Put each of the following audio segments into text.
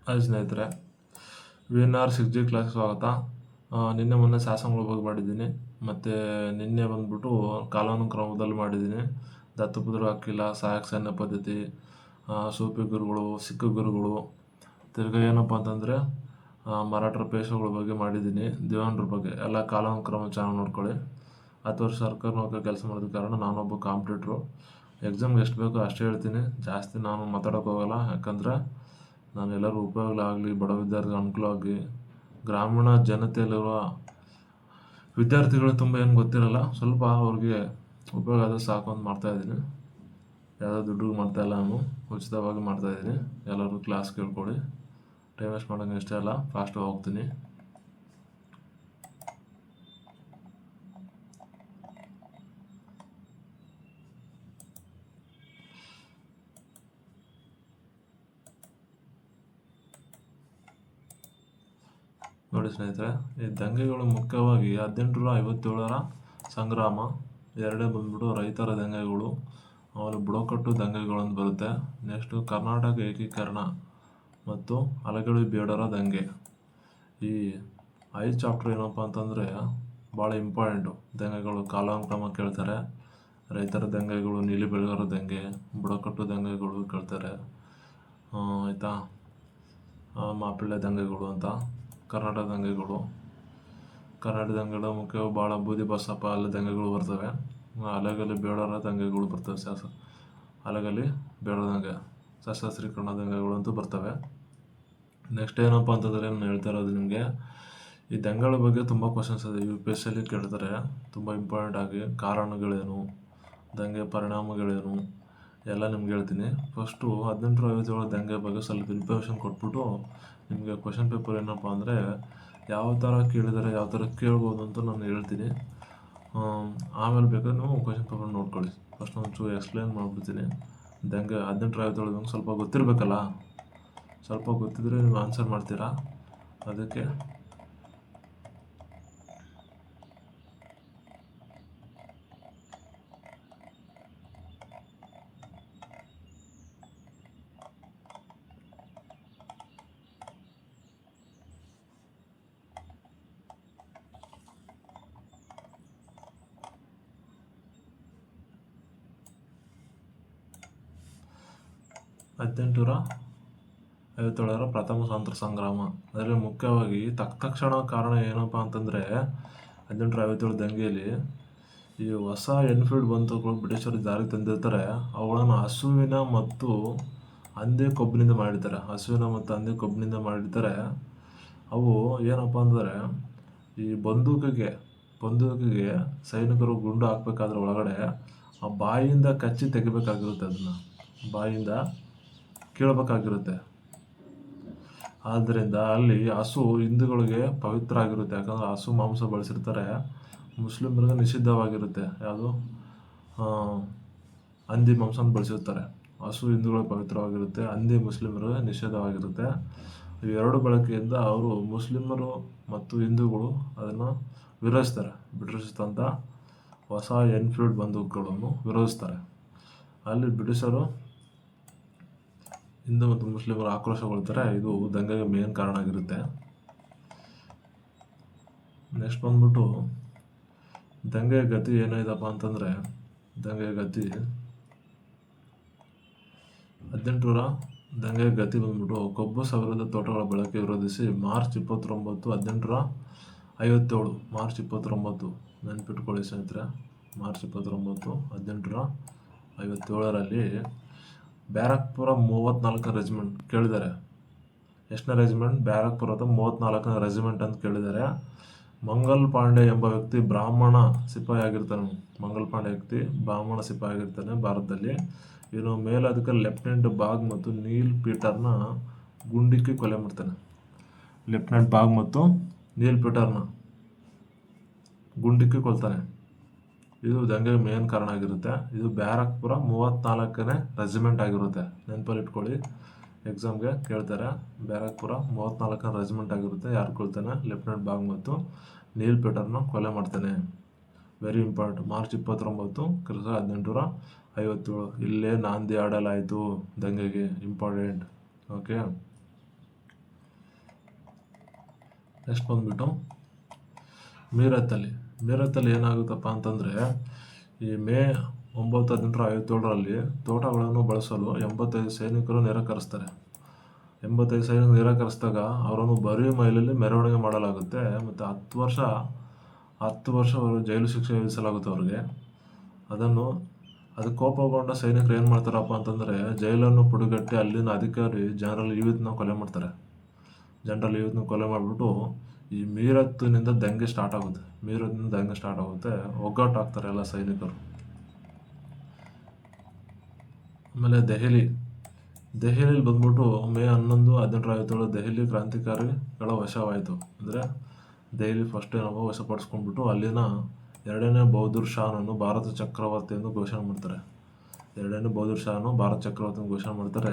Hi ಸ್ನೇಹಿತರೆ, VNR 6G class ಸ್ವಾಗತ. ನಿನ್ನೆ ಮೊನ್ನೆ ಶಾಸನಗಳ ಬಗ್ಗೆ ಮಾಡಿದ್ದೀನಿ. ಮತ್ತು ನಿನ್ನೆ ಬಂದ್ಬಿಟ್ಟು ಕಾಲಾನುಕ್ರಮದಲ್ಲಿ ಮಾಡಿದ್ದೀನಿ. ದತ್ತಪುತ್ರ ಅಕ್ಕಿಲ, ಸಹಾಯಕ ಸೈನ್ಯ ಪದ್ಧತಿ, ಸೂಫಿ ಗುರುಗಳು, ಸಿಖ್ ಗುರುಗಳು, ತಿರ್ಗಾ ಏನಪ್ಪ ಅಂತಂದರೆ ಮರಾಠರ ಪೇಶಗಳ ಬಗ್ಗೆ ಮಾಡಿದ್ದೀನಿ. ದಿವಾನರ ಬಗ್ಗೆ ಎಲ್ಲ ಕಾಲಾನುಕ್ರಮ ಚೆನ್ನಾಗಿ ನೋಡ್ಕೊಳ್ಳಿ. 10 ವರ್ಷ ಸರ್ಕಾರಿ ನೌಕರಿ ಕೆಲಸ ಮಾಡಿದ ಕಾರಣ ನಾನೊಬ್ಬ ಕಾಂಪಿಟೇಟ್ರು. ಎಕ್ಸಾಮ್ಗೆ ಎಷ್ಟು ಬೇಕೋ ಅಷ್ಟೇ ಹೇಳ್ತೀನಿ, ಜಾಸ್ತಿ ನಾನು ಮಾತಾಡೋಕೆ ಹೋಗಲ್ಲ. ಯಾಕಂದರೆ ನಾನು ಎಲ್ಲರೂ ಉಪಯೋಗ ಆಗಲಿ, ಬಡ ವಿದ್ಯಾರ್ಥಿಗಳ ಅನುಕೂಲ ಆಗಲಿ, ಗ್ರಾಮೀಣ ಜನತೆಯಲ್ಲಿರುವ ವಿದ್ಯಾರ್ಥಿಗಳು ತುಂಬ ಏನು ಗೊತ್ತಿರಲ್ಲ, ಸ್ವಲ್ಪ ಅವ್ರಿಗೆ ಉಪಯೋಗ ಆದರೆ ಸಾಕು ಅಂತ ಮಾಡ್ತಾಯಿದ್ದೀನಿ. ಯಾವುದೋ ದುಡ್ಡು ಮಾಡ್ತಾಯಿಲ್ಲ, ನಾನು ಉಚಿತವಾಗಿ ಮಾಡ್ತಾಯಿದ್ದೀನಿ. ಎಲ್ಲರೂ ಕ್ಲಾಸ್ ಕೇಳ್ಕೊಳ್ಳಿ. ಟೈಮ್ ವೇಸ್ಟ್ ಮಾಡೋಂಗೆ ಇಷ್ಟ ಇಲ್ಲ, ಫಾಸ್ಟಾಗಿ ಹೋಗ್ತೀನಿ. ನೋಡಿ ಸ್ನೇಹಿತರೆ, ಈ ದಂಗೆಗಳು ಮುಖ್ಯವಾಗಿ 1857ರ ಸಂಗ್ರಾಮ, ಎರಡೇ ಬಂದ್ಬಿಟ್ಟು ರೈತರ ದಂಗೆಗಳು, ಆಮೇಲೆ ಬುಡಕಟ್ಟು ದಂಗೆಗಳು ಅಂತ ಬರುತ್ತೆ. ನೆಕ್ಸ್ಟು ಕರ್ನಾಟಕ ಏಕೀಕರಣ ಮತ್ತು ಅಲೆಗಳಿ ಬೇಡರ ದಂಗೆ. ಈ 5 ಚಾಪ್ಟರ್ ಏನಪ್ಪ ಅಂತಂದರೆ ಭಾಳ ಇಂಪಾರ್ಟೆಂಟು. ದಂಗೆಗಳು ಕಾಲಾನುಕ್ರಮ ಕೇಳ್ತಾರೆ, ರೈತರ ದಂಗೆಗಳು, ನೀಲಿ ಬೆಳಗಾರ ದಂಗೆ, ಬುಡಕಟ್ಟು ದಂಗೆಗಳು ಕೇಳ್ತಾರೆ, ಆಯಿತಾ, ಮಾಪಿಳ್ಳೆ ದಂಗೆಗಳು ಅಂತ. ಕರ್ನಾಟಕ ದಂಗೆಗಳು ಮುಖ್ಯವಾಗಿ ಭಾಳ ಬೂದಿ ಬಸಪ್ಪ ಅಲ್ಲಿ ದಂಗೆಗಳು ಬರ್ತವೆ. ಅಲೆಗಲಿ ಬೇಡರ ದಂಗೆಗಳು ಬರ್ತವೆ, ಅಲೆಗಲಿ ಬೇಡರ ದಂಗೆ, ಸಶಸ್ತ್ರೀಕರಣ ದಂಗೆಗಳು ಅಂತೂ ಬರ್ತವೆ. ನೆಕ್ಸ್ಟ್ ಏನಪ್ಪ ಅಂತಂದರೆ ನಾನು ಹೇಳ್ತಾ ಇರೋದು ನಿಮಗೆ, ಈ ದಂಗೆಗಳ ಬಗ್ಗೆ ತುಂಬ ಕ್ವಶನ್ಸ್ ಇದೆ, UPSC ಅಲ್ಲಿ ಕೇಳ್ತಾರೆ ತುಂಬ ಇಂಪಾರ್ಟೆಂಟ್ ಆಗಿ. ಕಾರಣಗಳೇನು, ದಂಗೆ ಪರಿಣಾಮಗಳೇನು ಎಲ್ಲ ನಿಮ್ಗೆ ಹೇಳ್ತೀನಿ. ಫಸ್ಟು 1857 ದಂಗೆ ಬಗ್ಗೆ ಸ್ವಲ್ಪ ಇನ್ಫಾರ್ಮೇಷನ್ ಕೊಟ್ಬಿಟ್ಟು ನಿಮಗೆ ಕ್ವಶನ್ ಪೇಪರ್ ಏನಪ್ಪ ಅಂದರೆ ಯಾವ ಥರ ಕೇಳಿದರೆ ಯಾವ ಥರ ಕೇಳ್ಬೋದು ಅಂತ ನಾನು ಹೇಳ್ತೀನಿ. ಆಮೇಲೆ ಬೇಕಾದ್ರೆ ನೀವು ಕ್ವಶನ್ ಪೇಪರ್ ನೋಡ್ಕೊಳ್ಳಿ. ಫಸ್ಟ್ ಒಂಚೂರು ಎಕ್ಸ್ಪ್ಲೇನ್ ಮಾಡಿಬಿಡ್ತೀನಿ. ದಂಗೆ 1857 ಸ್ವಲ್ಪ ಗೊತ್ತಿರಬೇಕಲ್ಲ, ಸ್ವಲ್ಪ ಗೊತ್ತಿದ್ರೆ ನೀವು ಆನ್ಸರ್ ಮಾಡ್ತೀರಾ, ಅದಕ್ಕೆ. ಹದಿನೆಂಟುನೂರ 57ರ ಪ್ರಥಮ ಸ್ವಾತಂತ್ರ್ಯ ಸಂಗ್ರಾಮ, ಅದರಲ್ಲಿ ಮುಖ್ಯವಾಗಿ ತಕ್ಷಣ ಕಾರಣ ಏನಪ್ಪ ಅಂತಂದರೆ 1857 ದಂಗೆಯಲ್ಲಿ ಈ ಹೊಸ ಎನ್ಫೀಲ್ಡ್ ಬಂತುಗಳು ಬ್ರಿಟಿಷರು ಜಾರಿಗೆ ತಂದಿರ್ತಾರೆ. ಅವುಗಳನ್ನು ಹಸುವಿನ ಮತ್ತು ಹಂದಿ ಕೊಬ್ಬಿನಿಂದ ಮಾಡಿರ್ತಾರೆ. ಅವು ಏನಪ್ಪ ಅಂದರೆ ಈ ಬಂದೂಕಿಗೆ ಸೈನಿಕರು ಗುಂಡು ಹಾಕಬೇಕಾದ್ರೆ ಒಳಗಡೆ ಆ ಬಾಯಿಯಿಂದ ಕಚ್ಚಿ ತೆಗಿಬೇಕಾಗಿರುತ್ತೆ, ಅದನ್ನು ಬಾಯಿಯಿಂದ ಕೀಳಬೇಕಾಗಿರುತ್ತೆ. ಆದ್ದರಿಂದ ಅಲ್ಲಿ ಹಸು ಹಿಂದೂಗಳಿಗೆ ಪವಿತ್ರ ಆಗಿರುತ್ತೆ. ಯಾಕಂದರೆ ಹಸು ಮಾಂಸ ಬಳಸಿರ್ತಾರೆ. ಮುಸ್ಲಿಮರಿಗೆ ನಿಷಿದ್ಧವಾಗಿರುತ್ತೆ, ಯಾವುದು ಹಂದಿ ಮಾಂಸನ ಬಳಸಿರ್ತಾರೆ. ಹಸು ಹಿಂದೂಗಳಿಗೆ ಪವಿತ್ರವಾಗಿರುತ್ತೆ, ಹಂದಿ ಮುಸ್ಲಿಮರಿಗೆ ನಿಷೇಧವಾಗಿರುತ್ತೆ. ಇವೆರಡು ಬಳಕೆಯಿಂದ ಅವರು ಮುಸ್ಲಿಮರು ಮತ್ತು ಹಿಂದೂಗಳು ಅದನ್ನು ವಿರೋಧಿಸ್ತಾರೆ. ಬ್ರಿಟಿಷ್ ತಂದ ಹೊಸ ಎನ್ಫೀಲ್ಡ್ ಬಂದೂಕುಗಳನ್ನು ವಿರೋಧಿಸ್ತಾರೆ. ಅಲ್ಲಿ ಬ್ರಿಟಿಷರು ಹಿಂದೂ ಮತ್ತು ಮುಸ್ಲಿಮರು ಆಕ್ರೋಶಗೊಳ್ತಾರೆ. ಇದು ದಂಗೆಗೆ ಮೇನ್ ಕಾರಣ ಆಗಿರುತ್ತೆ. ನೆಕ್ಸ್ಟ್ ಬಂದ್ಬಿಟ್ಟು ದಂಗೆಯ ಗತಿ ಏನಾಯ್ತಪ್ಪ ಅಂತಂದರೆ, ದಂಗೆಯ ಗತಿ 1800ರ ದಂಗೆಯ ಗತಿ ಬಂದ್ಬಿಟ್ಟು ಕೊಬ್ಬು ಸವರಿದ ತೋಟಗಳ ಬಳಕೆ ವಿರೋಧಿಸಿ ಮಾರ್ಚ್ 29, 1857, ಮಾರ್ಚ್ 29 ನೆನ್ಪಿಟ್ಕೊಳ್ಳಿ ಸ್ನೇಹಿತರೆ, ಮಾರ್ಚ್ 29, 1857ರಲ್ಲಿ ಬ್ಯಾರಕ್ಪುರ 34ನೇ ರೆಜಿಮೆಂಟ್ ಕೇಳಿದ್ದಾರೆ. ಎಷ್ಟನೇ ರೆಜಿಮೆಂಟ್? ಬ್ಯಾರಕ್ಪುರದ 34ನೇ ರೆಜಿಮೆಂಟ್ ಅಂತ ಕೇಳಿದ್ದಾರೆ. ಮಂಗಲ್ ಪಾಂಡೆ ಎಂಬ ವ್ಯಕ್ತಿ ಬ್ರಾಹ್ಮಣ ಸಿಪಾಯಿ ಆಗಿರ್ತಾನೆ. ಭಾರತದಲ್ಲಿ. ಇವನು ಮೇಲಧಿಕಾರಿ ಲೆಫ್ಟಿನೆಂಟ್ ಬಾಗ್ ಮತ್ತು ನೀಲ್ ಪೀಟರ್ನ ಗುಂಡಿಕ್ಕಿ ಕೊಲೆ ಮಾಡ್ತಾನೆ. ಲೆಫ್ಟಿನೆಂಟ್ ಬಾಗ್ ಮತ್ತು ನೀಲ್ ಪೀಟರ್ನ ಗುಂಡಿಕ್ಕಿ ಕೊಲ್ತಾನೆ. ಇದು ದಂಗೆಗೆ ಮೇನ್ ಕಾರಣ ಆಗಿರುತ್ತೆ. ಇದು ಬ್ಯಾರಕ್ಪುರ 34ನೇ ರೆಜಿಮೆಂಟ್ ಆಗಿರುತ್ತೆ, ನೆನಪಲ್ಲಿ ಇಟ್ಕೊಳ್ಳಿ. ಎಕ್ಸಾಮ್ಗೆ ಕೇಳ್ತಾರೆ. ಬ್ಯಾರಕ್ಪುರ 34ನೇ ರೆಜಿಮೆಂಟ್ ಆಗಿರುತ್ತೆ. ಯಾರು ಕೊಲ್ತಾನೆ? ಲೆಫ್ಟಿನೆಂಟ್ ಬಾಗ್ ಮತ್ತು ನೀಲ್ ಪೀಟರ್ನ ಕೊಲೆ ಮಾಡ್ತಾನೆ. Very important. ಮಾರ್ಚ್ 29, 1857. ಇಲ್ಲೇ ನಾಂದಿ ಆಡಲಾಯಿತು ದಂಗೆಗೆ, ಇಂಪಾರ್ಟೆಂಟ್. ಓಕೆ. ನೆಕ್ಸ್ಟ್ ಬಂದ್ಬಿಟ್ಟು ಮೀರತ್ತಲ್ಲಿ. ಮೀರತ್ತಲ್ಲಿ ಏನಾಗುತ್ತಪ್ಪ ಅಂತಂದರೆ, ಈ ಮೇ 9, 1857ರಲ್ಲಿ ತೋಟಗಳನ್ನು ಬಳಸಲು 85 ಸೈನಿಕರು ನಿರಾಕರಿಸ್ತಾರೆ. 85 ಸೈನಿಕರು ನಿರಾಕರಿಸಿದಾಗ ಅವರನ್ನು ಬರೀ ಮೈಲಲ್ಲಿ ಮೆರವಣಿಗೆ ಮಾಡಲಾಗುತ್ತೆ. ಮತ್ತು 10 ವರ್ಷ ಅವರು ಜೈಲು ಶಿಕ್ಷೆ ವಿಧಿಸಲಾಗುತ್ತೆ ಅವ್ರಿಗೆ. ಅದಕ್ಕೆ ಕೋಪಗೊಂಡ ಸೈನಿಕರು ಏನು ಮಾಡ್ತಾರಪ್ಪ ಅಂತಂದರೆ, ಜೈಲನ್ನು ಪುಡಿಗಟ್ಟಿ ಅಲ್ಲಿನ ಅಧಿಕಾರಿ ಜನರಲ್ ಯೂತ್ನ ಕೊಲೆ ಮಾಡ್ತಾರೆ. ಜನರಲ್ ಯೂತ್ನ ಕೊಲೆ ಮಾಡಿಬಿಟ್ಟು ಈ ಮೀರತ್ತಿನಿಂದ ದಂಗೆ ಸ್ಟಾರ್ಟ್ ಆಗುತ್ತೆ. ಒಗ್ಗಟ್ಟು ಆಗ್ತಾರೆ ಎಲ್ಲ ಸೈನಿಕರು. ಆಮೇಲೆ ದೆಹಲಿಯಲ್ಲಿ ಬಂದ್ಬಿಟ್ಟು ಮೇ 11, 1857 ದೆಹಲಿ ಕ್ರಾಂತಿಕಾರಿಗಳ ವಶವಾಯಿತು. ಅಂದರೆ ದೆಹಲಿ ಫಸ್ಟ್ ಏನಪ್ಪ ವಶಪಡಿಸ್ಕೊಂಡ್ಬಿಟ್ಟು ಅಲ್ಲಿನ 2ನೇ ಬಹದ್ದೂರ್ ಶಾನನ್ನು ಭಾರತ ಚಕ್ರವರ್ತಿ ಎಂದು ಘೋಷಣೆ ಮಾಡ್ತಾರೆ. 2ನೇ ಬಹದ್ದೂರ್ ಶಾನು ಭಾರತ ಚಕ್ರವರ್ತಿ ಎಂದು ಘೋಷಣೆ ಮಾಡ್ತಾರೆ.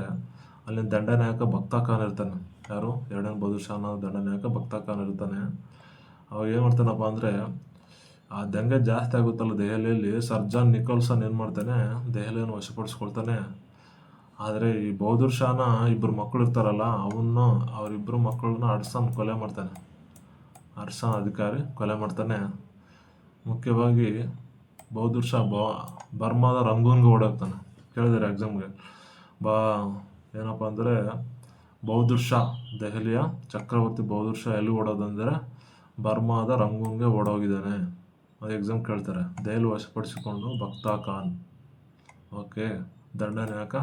ಅಲ್ಲಿನ ದಂಡನಾಯಕ ಬಕ್ತಾ ಖಾನ್ ಇರ್ತಾನೆ. ಯಾರು? 2ನೇ ಬಹದ್ದೂರ್ ಶಾನ ದಂಡನಾಯಕ ಬಕ್ತಾ ಖಾನ್ ಇರ್ತಾನೆ. ಅವಾಗ ಏನು ಮಾಡ್ತಾನಪ್ಪ ಅಂದರೆ, ಆ ದಂಗೆ ಜಾಸ್ತಿ ಆಗುತ್ತಲ್ಲ ದೆಹಲಿಯಲ್ಲಿ, ಸರ್ ಜಾನ್ ನಿಕೋಲ್ಸನ್ ಏನು ಮಾಡ್ತಾನೆ, ದೆಹಲಿಯನ್ನು ವಶಪಡಿಸ್ಕೊಳ್ತಾನೆ. ಆದರೆ ಈ ಬಹದ್ದೂರ್ ಶಾನ ಇಬ್ಬರು ಮಕ್ಕಳು ಇರ್ತಾರಲ್ಲ, ಅವರಿಬ್ಬರು ಮಕ್ಕಳನ್ನ ಅರ್ಸನ್ ಕೊಲೆ ಮಾಡ್ತಾನೆ. ಅರ್ಸನ್ ಅಧಿಕಾರಿ ಕೊಲೆ ಮಾಡ್ತಾನೆ. ಮುಖ್ಯವಾಗಿ ಬಹದ್ದೂರ್ ಶಾ ಬರ್ಮಾದ ರಂಗೂನ್ಗೆ ಓಡೋಗ್ತಾನೆ. ಕೇಳಿದ್ದಾರೆ ಎಕ್ಸಾಮ್ಗೆ. ಏನಪ್ಪ ಅಂದರೆ, ಬಹದ್ದೂರ್ ಶಾ, ದೆಹಲಿಯ ಚಕ್ರವರ್ತಿ ಬಹದ್ದೂರ್ ಶಾ ಎಲ್ಲಿ ಓಡೋದಂದರೆ ಬರ್ಮಾದ ರಂಗೂನ್ಗೆ ಓಡೋಗಿದ್ದಾನೆ. ಅದು ಎಕ್ಸಾಮ್ ಕೇಳ್ತಾರೆ. ದೆಹಲಿ ವಶಪಡಿಸಿಕೊಂಡು ಬಕ್ತಾ ಖಾನ್. ಓಕೆ, ದಂಡನಾಯಕ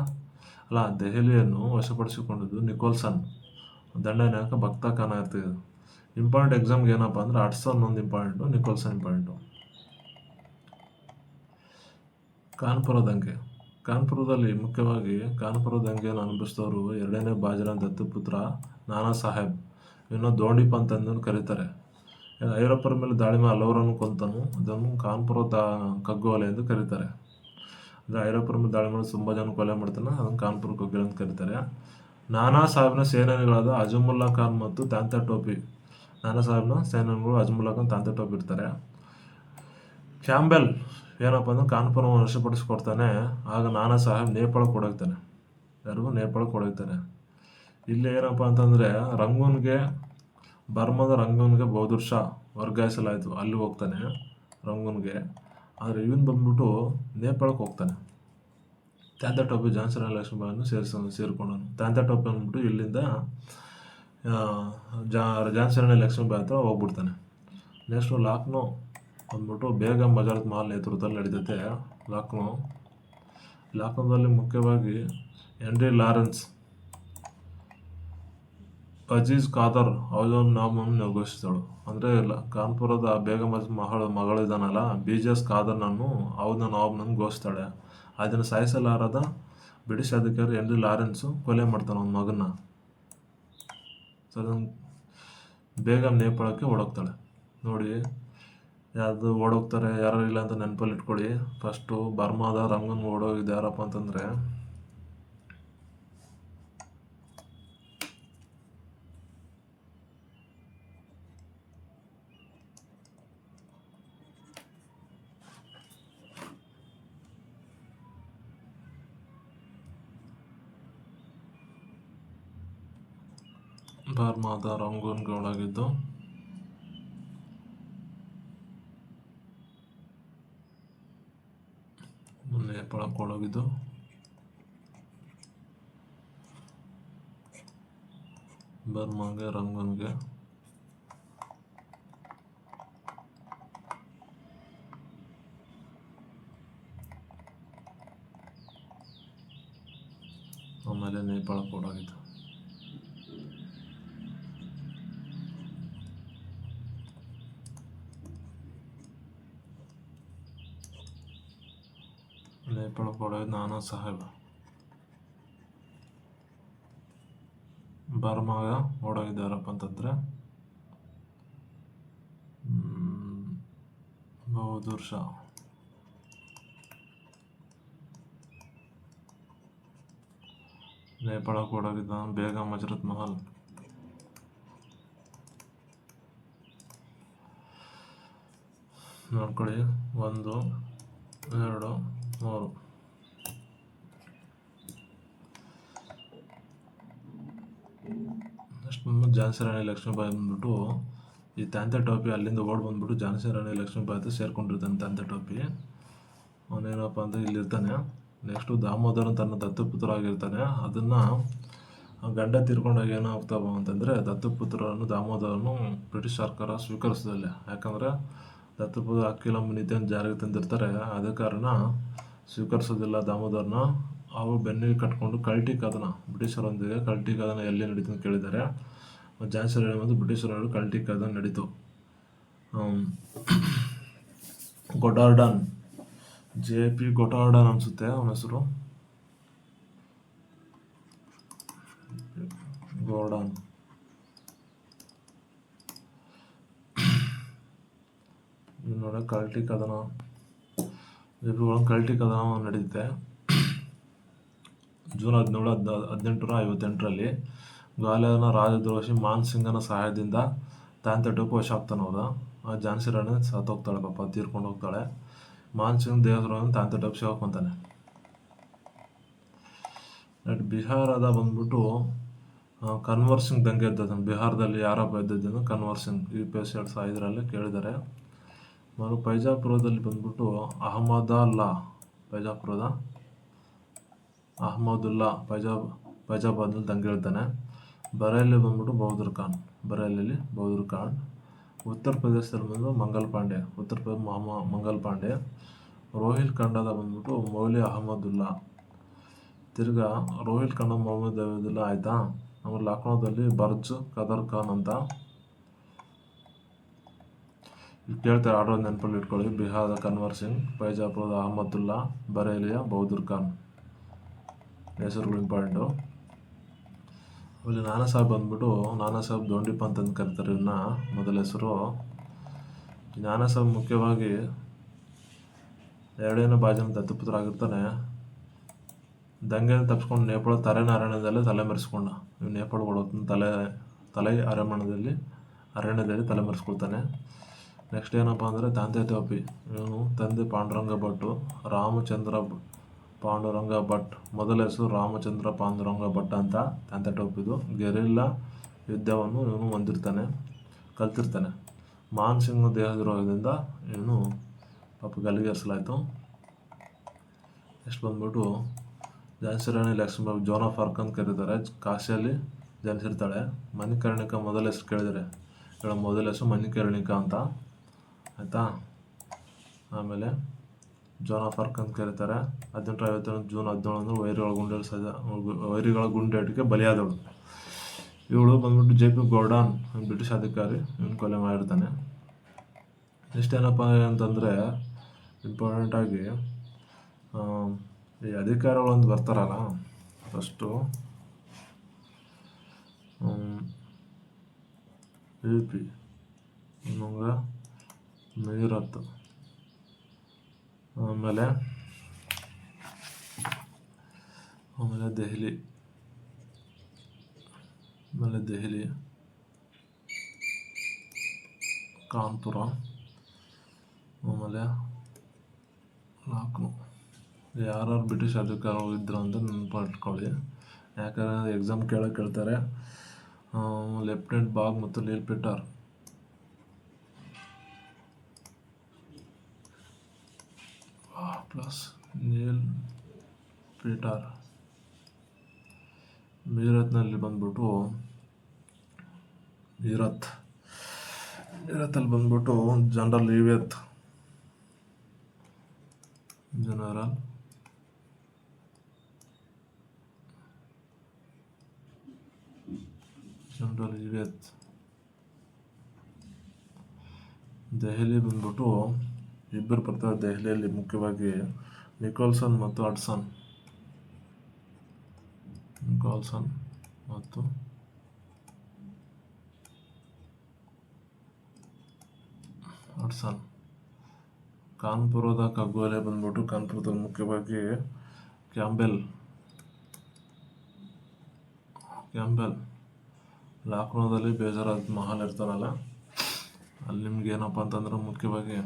ಅಲ್ಲ, ದೆಹಲಿಯನ್ನು ವಶಪಡಿಸಿಕೊಂಡಿದ್ದು ನಿಕೋಲ್ಸನ್, ದಂಡನಾಯಕ ಬಕ್ತಾ ಖಾನ್ ಆಗ್ತಿದ್ದು. ಇಂಪಾರ್ಟೆಂಟ್ ಎಕ್ಸಾಮ್ಗೆ ಏನಪ್ಪ ಅಂದರೆ ಅರ್ಸನ್ ಒಂದು ಇಂಪಾರ್ಟೆಂಟು, ನಿಕೋಲ್ಸನ್ ಇಂಪಾರ್ಟೆಂಟು. ಕಾನ್ಪುರ ದಂಗೆ. ಕಾನ್ಪುರದಲ್ಲಿ ಮುಖ್ಯವಾಗಿ ಕಾನ್ಪುರ ದಂಗೆಯನ್ನು ಅನುಭವಿಸಿದವರು 2ನೇ ಬಾಜಿರಾವ್ ದತ್ತುಪುತ್ರ ನಾನಾ ಸಾಹೇಬ್. ಇವನ್ನ ದೋಂಡಿ ಪಂತ್ ಎಂದು ಕರೀತಾರೆ. ಐರೋಪ್ಯರ ಮೇಲೆ ದಾಳಿ ಮಾಡಿ ಹಲವರನ್ನು ಕೊಂತನು. ಅದನ್ನು ಕಾನ್ಪುರ ಕಗ್ಗೊಲೆ ಎಂದು ಕರೀತಾರೆ. ಅಂದರೆ ಐರೋಪ್ಯರ ಮೇಲೆ ದಾಳಿ ಮಾಡಿ ತುಂಬ ಜನ ಕೊಲೆ ಮಾಡ್ತಾನೆ, ಅದನ್ನು ಕಾನ್ಪುರ ಕಗ್ಗೊಲೆ ಅಂತ ಕರೀತಾರೆ. ನಾನಾ ಸಾಹೇಬ್ನ ಸೇನಾನಿಗಳಾದ ಅಜಮುಲ್ಲಾ ಖಾನ್ ಮತ್ತು ತಾಂತಾ ಟೋಪಿ. ನಾನಾ ಸಾಹೇಬ್ನ ಸೇನಾನಿಗಳು ಅಜಮುಲ್ಲಾ ಖಾನ್, ತಾಂತಾ ಟೋಪಿ ಇರ್ತಾರೆ. ಕ್ಯಾಂಬೆಲ್ ಏನಪ್ಪ ಅಂದ್ರೆ ಕಾನ್ಪುರವನ್ನು ವಶಪಡಿಸ್ಕೊಡ್ತಾನೆ. ಆಗ ನಾನಾ ಸಾಹೇಬ್ ನೇಪಾಳಕ್ಕೆ ಓಡೋಗ್ತಾನೆ. ಯಾರಿಗೂ ನೇಪಾಳಕ್ಕೆ ಓಡೋಗ್ತಾನೆ. ಇಲ್ಲಿ ಏನಪ್ಪ ಅಂತಂದರೆ ಬರ್ಮಾದ ರಂಗೂನ್ಗೆ ಬಹದ್ದೂರ್ ಶಾ ವರ್ಗಾಯಿಸಲಾಯಿತು. ಅಲ್ಲಿ ಹೋಗ್ತಾನೆ ರಂಗೂನ್ಗೆ. ಆದರೆ ಇವನು ಬಂದ್ಬಿಟ್ಟು ನೇಪಾಳಕ್ಕೆ ಹೋಗ್ತಾನೆ. ತಾಂತಾ ಟೋಪಿ ಝಾನ್ಸಿ ರಾಣಿ ಲಕ್ಷ್ಮೀಬಾಯಿಯನ್ನು ಸೇರಿಕೊಂಡನು. ತಾಂತಾ ಟೋಪಿ ಅಂದ್ಬಿಟ್ಟು ಇಲ್ಲಿಂದ ಝಾನ್ಸಿ ರಾಣಿ ಲಕ್ಷ್ಮೀಬಾಯಿ ಹತ್ರ ಹೋಗ್ಬಿಡ್ತಾನೆ. ನೆಕ್ಸ್ಟು ಲಕ್ನೋ ಬಂದ್ಬಿಟ್ಟು ಬೇಗಂ ಬಜಾರತ್ ಮಹಲ್ ನೇತೃತ್ವದಲ್ಲಿ ನಡೀತೈತೆ. ಲಕ್ನೋದಲ್ಲಿ ಮುಖ್ಯವಾಗಿ ಹೆನ್ರಿ ಲಾರೆನ್ಸ್, ಅಜೀಜ್ ಖಾದರ್ ಅವನ ನಾಮವನ್ನು ಘೋಷಿಸಿದಳು. ಅಂದರೆ ಕಾನ್ಪುರದ ಬೇಗಂ ಮಗಳಿದ್ದಾನಲ್ಲ, ಬೀಜಸ್ ಖಾದರ್ನನ್ನು ಅವನ ನಾಮನ್ನು ಘೋಷಿಸ್ತಾಳೆ. ಅದನ್ನು ಸಾಯಿಸಲಾರದ ಬ್ರಿಟಿಷ್ ಅಧಿಕಾರಿ ಹೆನ್ರಿ ಲಾರೆನ್ಸು ಕೊಲೆ ಮಾಡ್ತಾನೆ ಅವನ ಮಗನ. ಬೇಗಂ ನೇಪಾಳಕ್ಕೆ ಓಡೋಗ್ತಾಳೆ. ನೋಡಿ, ಯಾವುದು ಓಡೋಗ್ತಾರೆ, ಯಾರು ಇಲ್ಲ ಅಂತ ನೆನಪಲ್ಲಿ ಇಟ್ಕೊಳ್ಳಿ. ಫಸ್ಟು ಬರ್ಮಾದ ರಂಗೂನ್ ಓಡೋಗಿದ್ದು ಯಾರಪ್ಪ ಅಂತಂದರೆ ಬರ್ಮಾದ ರಂಗೂನ್ಗೆ ಓಡೋಗಿದ್ದು ನೇಪಾಳಕ್ಕೆ ಓಡೋಗಿದ್ದು ಬರ್ಮಾಗೆ, ರಂಗೂನ್ಗೆ. ಆಮೇಲೆ ನೇಪಾಳಕ್ಕೆ ಓಡೋಗಿದ್ದು. ನೇಪಾಳಕ್ಕೆ ಓಡೋಗಿದ್ದು ನಾನಾ ಸಾಹೇಬ್. ಬರ್ಮಾಗ ಓಡೋಗಿದ್ದಾರಪ್ಪ ಅಂತಂದರೆ ಬಹದ್ದೂರ್ ಶಾ. ನೇಪಾಳಕ್ಕೆ ಓಡೋಗಿದ್ದ ಬೇಗಂ ಹಜರತ್ ಮಹಲ್. ನೋಡ್ಕೊಳ್ಳಿ, 1, 2, 3. ನೆಕ್ಸ್ಟ್ ಝಾನ್ಸಿ ರಾಣಿ ಲಕ್ಷ್ಮೀಬಾಯಿ ಬಂದ್ಬಿಟ್ಟು ಈ ತಾಂತೆ ಟೋಪಿ ಅಲ್ಲಿಂದ ಓಡ್ ಬಂದ್ಬಿಟ್ಟು ಝಾನ್ಸಿ ರಾಣಿ ಲಕ್ಷ್ಮೀಬಾಯಿ ಹತ್ರ ಸೇರ್ಕೊಂಡಿರ್ತಾನೆ ತಾಂತೆ ಟೋಪಿ. ಅವನೇನಪ್ಪ ಅಂದರೆ ಇಲ್ಲಿರ್ತಾನೆ. ನೆಕ್ಸ್ಟು ದಾಮೋದರನ್ ತನ್ನ ದತ್ತುಪುತ್ರ ಆಗಿರ್ತಾನೆ. ಅದನ್ನು ಗಂಡ ತೀರ್ಕೊಂಡಾಗ ಏನಾಗ್ತಾವ ಅಂತಂದರೆ ದತ್ತುಪುತ್ರರನ್ನು ದಾಮೋದರನು ಬ್ರಿಟಿಷ್ ಸರ್ಕಾರ ಸ್ವೀಕರಿಸೋದಿಲ್ಲ. ಯಾಕಂದರೆ ದತ್ತುಪುತ್ರ ಹಕ್ಕಿಲಂಬ ನೀತಿಯನ್ನು ಜಾರಿಗೆ ತಂದಿರ್ತಾರೆ. ಅದೇ ಕಾರಣ ಸ್ವೀಕರಿಸೋದಿಲ್ಲ ದಾಮೋದರನ. ಅವರು ಬೆನ್ನಿಗೆ ಕಟ್ಕೊಂಡು ಕಲ್ಟಿ ಕದನ, ಬ್ರಿಟಿಷರೊಂದಿಗೆ ಕಲ್ಟಿ ಕದನ ಎಲ್ಲಿ ನಡೀತು ಅಂತ ಕೇಳಿದ್ದಾರೆ. ಝಾನ್ಸಿ ರಾಣಿ ಮತ್ತು ಬ್ರಿಟಿಷರವರು ಕಲ್ಟಿ ಕದನ ನಡೀತು. ಗೊಡಾರ್ಡನ್, JP ಗೊಡಾರ್ಡನ್ ಅನಿಸುತ್ತೆ ಅವನ ಹೆಸರು, ಗೋರ್ಡನ್. ನೋಡಿ ಕಲ್ಟಿ ಕದನ, ಕಲ್ಟಿ ಕದನ ನಡೆಯುತ್ತೆ ಜೂನ್ 17, 1858ರಲ್ಲಿ. ಗ್ವಾಲಿಯರ್ನ ರಾಜದ್ರೋಹಿ ಮಾನ್ ಸಿಂಗನ ಸಹಾಯದಿಂದ ತಾಂತೆ ಟೋಪಿ ವಶ ಆಗ್ತಾನೆ. ಹೌದಾ, ಝಾನ್ಸಿ ರಾಣಿ ಸತ್ತೋಗ್ತಾಳೆ, ಪಾಪ ತೀರ್ಕೊಂಡು ಹೋಗ್ತಾಳೆ. ಮಾನ್ ಸಿಂಗ್ ದೇಹದ್ರೋಹನ ತಾಂತೆ ಟೋಪಿ ಸೇವಕೊಂತಾನೆ. ಬಿಹಾರದ ಬಂದ್ಬಿಟ್ಟು ಕನ್ವರ್ ಸಿಂಗ್ ದಂಗೆ ಎದ್ದದನು. ಬಿಹಾರದಲ್ಲಿ ಯಾರಪ್ಪ ಎದ್ದದ್ದು? ಕನ್ವರ್ ಸಿಂಗ್. UPSC 2005ರಲ್ಲಿ ಕೇಳಿದ್ದಾರೆ. ಮತ್ತು ಪೈಜಾಪುರದಲ್ಲಿ ಬಂದ್ಬಿಟ್ಟು ಅಹಮದುಲ್ಲಾ ಪೈಜಾಬಾದ್ನಲ್ಲಿ ದಂಗೆ ಹೇಳ್ತಾನೆ. ಬರೇಲಿ ಬಂದ್ಬಿಟ್ಟು ಬರೇಲಿಯಲ್ಲಿ ಬೌದರ್ ಖಾನ್. ಉತ್ತರ ಪ್ರದೇಶದಲ್ಲಿ ಬಂದು ಮಂಗಲ್ ಪಾಂಡೆ. ರೋಹಿಲ್ ಖಂಡದ ಬಂದ್ಬಿಟ್ಟು ಮೌಲಿ ಅಹಮದುಲ್ಲಾ. ತಿರ್ಗಾ ರೋಹಿಲ್ ಖಂಡ ಮೊಹಮ್ಮದ್ ಅಹಮದುಲ್ಲಾ ಆಯಿತಾ. ಆಮೇಲೆ ಲಕ್ನೋದಲ್ಲಿ ಬರ್ಜ್ ಕದರ್ ಖಾನ್ ಅಂತ ಕೇಳ್ತಾರೆ. ಆಡೋದು ನೆನಪಲ್ಲಿ ಇಟ್ಕೊಳ್ಳಿ. ಬಿಹಾರದ ಕನ್ವರ್ ಸಿಂಗ್, ಪೈಜಾಪುರದ ಅಹಮದುಲ್ಲಾ, ಬರೇಲಿಯ ಬೌದರ್ ಖಾನ್ ಹೆಸರುಗಳು ಇಂಪಾರ್ಟೆಂಟು. ಆಮೇಲೆ ನಾನಾ ಸಾಹೇಬ್ ಬಂದ್ಬಿಟ್ಟು ನಾನಾ ಸಾಹೇಬ್ ದೊಂಡಿಪ್ಪ ಅಂತಂದು ಕರೀತಾರೆ ಇವನ್ನ. ಮೊದಲ ಹೆಸರು ನಾನಾ ಸಾಹೇಬ್ ಮುಖ್ಯವಾಗಿ ಎರಡನೇ ಬಾಜಿನ ದತ್ತುಪುತ್ರ ಆಗಿರ್ತಾನೆ. ದಂಗೆಯನ್ನು ತಪ್ಪಿಸ್ಕೊಂಡು ನೇಪಾಳ ಅರಣ್ಯದಲ್ಲೇ ತಲೆ ಮೆರೆಸ್ಕೊಂಡ. ಇವು ನೇಪಾಳ ಓಡೋಗ್ತಾನೆ, ತಲೆ ಅರಣ್ಯದಲ್ಲಿ ತಲೆ ಮೆರೆಸ್ಕೊಳ್ತಾನೆ. ನೆಕ್ಸ್ಟ್ ಏನಪ್ಪ ಅಂದರೆ ತಾಂತೆ ಟೋಪಿ. ಇವನು ತಂದೆ ಪಾಂಡುರಂಗ ಭಟ್ಟು, ರಾಮಚಂದ್ರ ಪಾಂಡುರಂಗ ಭಟ್. ಮೊದಲ ಹೆಸರು ರಾಮಚಂದ್ರ ಪಾಂಡುರಂಗ ಭಟ್ ಅಂತ. ತಾಂತೆ ಟೋಪಿದು ಗೆರಿಲ್ಲಾ ಯುದ್ಧವನ್ನು ಇವನು ಕಲ್ತಿರ್ತಾನೆ. ಮಾನ್ ಸಿಂಗ್ ದೇಹದ್ರೋಹದಿಂದ ಇವನು ಪಾಪ ಗಲ್ಲಿಗೇರಿಸಲಾಯಿತು. ನೆಕ್ಸ್ಟ್ ಬಂದ್ಬಿಟ್ಟು Jhansi Rani Lakshmibai zone of arc ಅಂತ ಕರೀತಾರೆ. ಕಾಶಿಯಲ್ಲಿ ಜನಿಸಿರ್ತಾಳೆ. ಮಣಿಕರ್ಣಿಕಾ ಮೊದಲ ಹೆಸರು ಕೇಳಿದರೆ, ಮೊದಲ ಹೆಸರು ಮಣಿಕರ್ಣಿಕಾ ಅಂತ ಆಯಿತಾ. ಆಮೇಲೆ ಜೋನ್ ಆಫ್ ಆರ್ಕ್ ಅಂತ ಕರೀತಾರೆ. 1857 ಜೂನ್ 17 ವೈರಿಗಳ ಗುಂಡೇಟಿಗೆ ಬಲಿಯಾದವಳು. ಇವಳು ಬಂದ್ಬಿಟ್ಟು JP ಗೋರ್ಡನ್, ಬ್ರಿಟಿಷ್ ಅಧಿಕಾರಿ, ಇವನು ಕೊಲೆ ಮಾಡಿರ್ತಾನೆ. ನೆಕ್ಸ್ಟ್ ಏನಪ್ಪ ಅಂತಂದರೆ ಇಂಪಾರ್ಟೆಂಟಾಗಿ ಈ ಅಧಿಕಾರಿಗಳು ಒಂದು ಬರ್ತಾರಲ್ಲ. ಫಸ್ಟು UP, ಮೀರತ್, ಆಮೇಲೆ ದೆಹಲಿ, ಕಾನ್ಪುರ, ಆಮೇಲೆ ಲಕ್ನೋ. ಯಾರು ಬ್ರಿಟಿಷ್ ಅಧಿಕಾರಿಗಳು ಇದ್ರು ಅಂತ ನೆನಪಿಟ್ಕೊಳ್ಳಿ. ಯಾಕಂದರೆ ಎಕ್ಸಾಮ್ ಕೇಳ್ತಾರೆ. ಲೆಫ್ಟಿನೆಂಟ್ ಬಾಗ್ ಮತ್ತು Neil Peter. Plus Neil Peter. ಮೀರತ್ನಲ್ಲಿ ಬಂದ್ಬಿಟ್ಟು ಮೀರತ್ತಲ್ಲಿ ಬಂದ್ಬಿಟ್ಟು ಜನರಲ್ ಇವೇತ್. ದೆಹಲಿ ಬಂದ್ಬಿಟ್ಟು ಇಬ್ಬರು ಬರ್ತಾರೆ ದೆಹಲಿಯಲ್ಲಿ, ಮುಖ್ಯವಾಗಿ ನಿಕೋಲ್ಸನ್ ಮತ್ತು ಹಡ್ಸನ್. ಕಾನ್ಪುರದ ಕಗ್ಗೋಲೆ ಬಂದ್ಬಿಟ್ಟು ಕಾನ್ಪುರದಲ್ಲಿ ಮುಖ್ಯವಾಗಿ ಕ್ಯಾಂಬೆಲ್. ಲಕ್ನೋದಲ್ಲಿ ಬೇಜಾರಾದ್ ಮಹಲ್ ಇರ್ತಾರಲ್ಲ, ಅಲ್ಲಿ ನಿಮ್ಗೆ ಏನಪ್ಪ ಅಂತಂದ್ರೆ ಮುಖ್ಯವಾಗಿ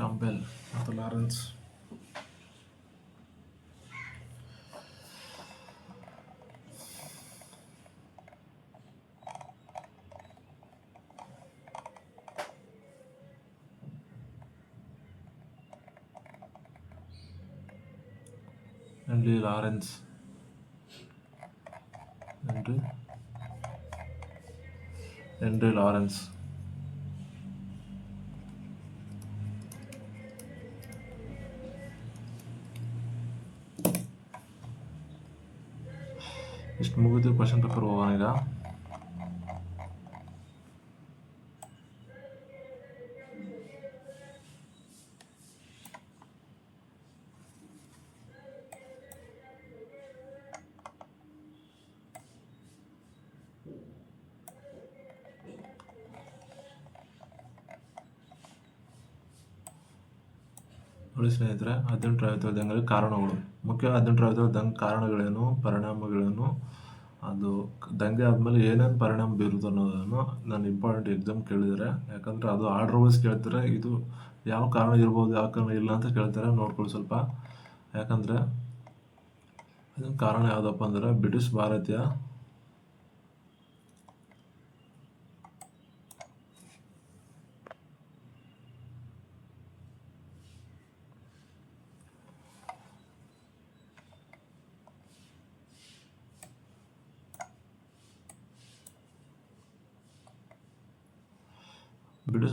ಕ್ಯಾಂಪೆಲ್ ಮತ್ತು Lawrence. Henry Lawrence. Henry Lawrence. ಇಷ್ಟು ಮುಗಿದು ಕ್ವಶನ್ ಪೇಪರ್ ಹೋಗೋಣ ಈಗ. ನೋಡಿ ಸ್ನೇಹಿತರೆ, 18 ದಂಗೆ ಕಾರಣಗಳು. ಮುಖ್ಯ 18 ದಂಗೆ ಕಾರಣಗಳೇನು, ಪರಿಣಾಮಗಳೇನು, ಅದು ದಂಗೆ ಆದಮೇಲೆ ಏನೇನು ಪರಿಣಾಮ ಬೀರುತ್ತೆ ಅನ್ನೋದನ್ನು ನಾನು ಇಂಪಾರ್ಟೆಂಟ್ ಎಕ್ಸಾಮ್ ಕೇಳಿದರೆ, ಯಾಕಂದರೆ ಅದು ಆರ್ಡರ್ ವೈಸ್ ಕೇಳ್ತಾರೆ. ಇದು ಯಾವ ಕಾರಣ ಇರ್ಬೋದು, ಯಾವ ಕಾರಣ ಇಲ್ಲ ಅಂತ ಕೇಳ್ತಾರೆ. ನೋಡ್ಕೊಳ್ಳಿ ಸ್ವಲ್ಪ. ಯಾಕಂದರೆ ಅದಕ್ಕೆ ಕಾರಣ ಯಾವುದಪ್ಪ ಅಂದರೆ ಬ್ರಿಟಿಷ್